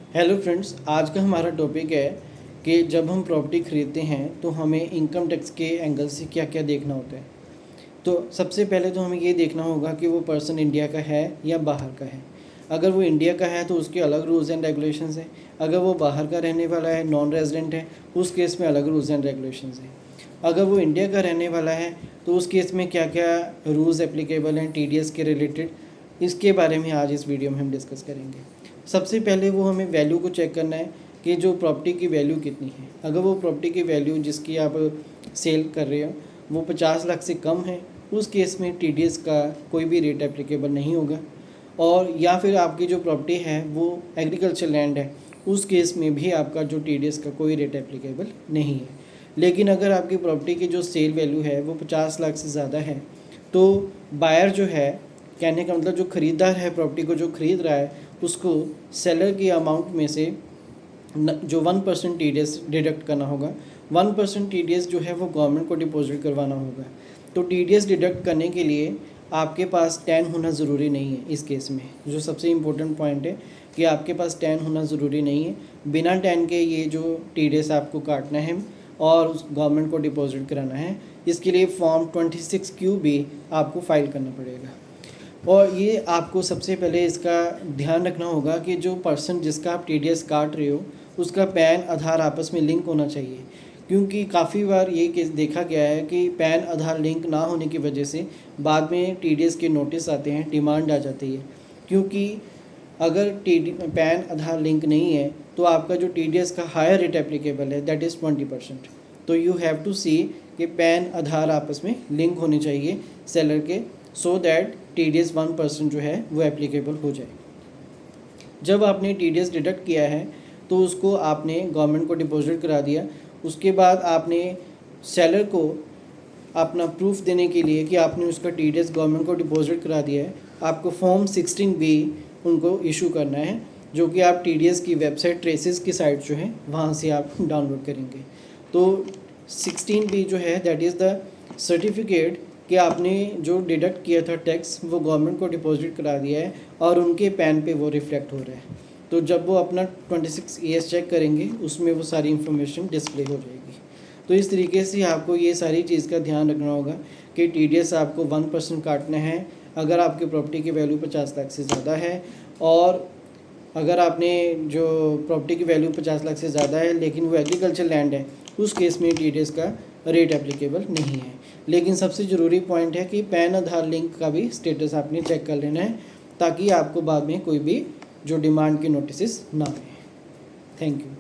Hello friends, आज का हमारा टॉपिक है कि जब हम प्रॉपर्टी ख़रीदते हैं तो हमें इनकम टैक्स के एंगल से क्या क्या देखना होता है। तो सबसे पहले तो हमें ये देखना होगा कि वो पर्सन इंडिया का है या बाहर का है। अगर वो इंडिया का है तो उसके अलग रूल्स एंड रेगुलेशंस हैं। अगर वो बाहर का रहने वाला है, नॉन रेजिडेंट है, उस केस में अलग रूल्स एंड रेगुलेशंस हैं। अगर वो इंडिया का रहने वाला है तो उस केस में क्या क्या रूल्स एप्लीकेबल हैं टीडीएस के रिलेटेड, इसके बारे में आज इस वीडियो में हम डिस्कस करेंगे। सबसे पहले वो हमें वैल्यू को चेक करना है कि जो प्रॉपर्टी की वैल्यू कितनी है। अगर वो प्रॉपर्टी की वैल्यू जिसकी आप सेल कर रहे हो वो 50 लाख से कम है, उस केस में टीडीएस का कोई भी रेट एप्लीकेबल नहीं होगा। और या फिर आपकी जो प्रॉपर्टी है वो एग्रीकल्चर लैंड है, उस केस में भी आपका जो टीडीएस का कोई रेट एप्लीकेबल नहीं है। लेकिन अगर आपकी प्रॉपर्टी की जो सेल वैल्यू है वो 50 लाख से ज़्यादा है तो बायर जो है, कहने का मतलब जो ख़रीदार है प्रॉपर्टी को जो ख़रीद रहा है, उसको सेलर की अमाउंट में से जो 1% टीडीएस डिडक्ट करना होगा। 1% टीडीएस जो है वो गवर्नमेंट को डिपॉजिट करवाना होगा। तो टीडीएस डिडक्ट करने के लिए आपके पास 10 होना ज़रूरी नहीं है। इस केस में जो सबसे इम्पोर्टेंट पॉइंट है कि आपके पास 10 होना ज़रूरी नहीं है। बिना 10 के ये जो टीडीएस आपको काटना है और उस गवर्नमेंट को डिपॉजिट कराना है, इसके लिए फॉर्म 26Q भी आपको फाइल करना पड़ेगा। और ये आपको सबसे पहले इसका ध्यान रखना होगा कि जो पर्सन जिसका आप टीडीएस काट रहे हो उसका पैन आधार आपस में लिंक होना चाहिए। क्योंकि काफ़ी बार ये केस देखा गया है कि पैन आधार लिंक ना होने की वजह से बाद में टीडीएस के नोटिस आते हैं, डिमांड आ जाती है। क्योंकि अगर पैन आधार लिंक नहीं है तो आपका जो टीडीएस का हायर रेट एप्लीकेबल है दैट इज़ 20%। तो यू हैव टू सी कि पैन आधार आपस में लिंक होने चाहिए सेलर के, सो दैट टीडीएस 1% जो है वो एप्लीकेबल हो जाए। जब आपने टीडीएस डिडक्ट किया है तो उसको आपने गवर्नमेंट को डिपॉजिट करा दिया। उसके बाद आपने सेलर को अपना प्रूफ देने के लिए कि आपने उसका टीडीएस गवर्नमेंट को डिपॉजिट करा दिया है, आपको फॉर्म 16B उनको इशू करना है, जो कि आप टीडीएस की वेबसाइट ट्रेसेस की साइट जो है वहाँ से आप डाउनलोड करेंगे। तो 16B जो है दैट इज़ द सर्टिफिकेट कि आपने जो डिडक्ट किया था टैक्स वो गवर्नमेंट को डिपॉजिट करा दिया है और उनके पैन पे वो रिफ्लेक्ट हो रहा है। तो जब वो अपना 26ES चेक करेंगे उसमें वो सारी इन्फॉर्मेशन डिस्प्ले हो जाएगी। तो इस तरीके से आपको ये सारी चीज़ का ध्यान रखना होगा कि टीडीएस आपको 1% काटना है अगर आपकी प्रॉपर्टी की वैल्यू 50 लाख से ज़्यादा है, और अगर आपने जो प्रॉपर्टी की वैल्यू 50 लाख से ज़्यादा है लेकिन वो एग्रीकल्चर लैंड है, उस केस में टीडीएस का रेट एप्लीकेबल नहीं है। लेकिन सबसे ज़रूरी पॉइंट है कि पैन आधार लिंक का भी स्टेटस आपने चेक कर लेना है ताकि आपको बाद में कोई भी जो डिमांड के नोटिस ना आए। Thank you.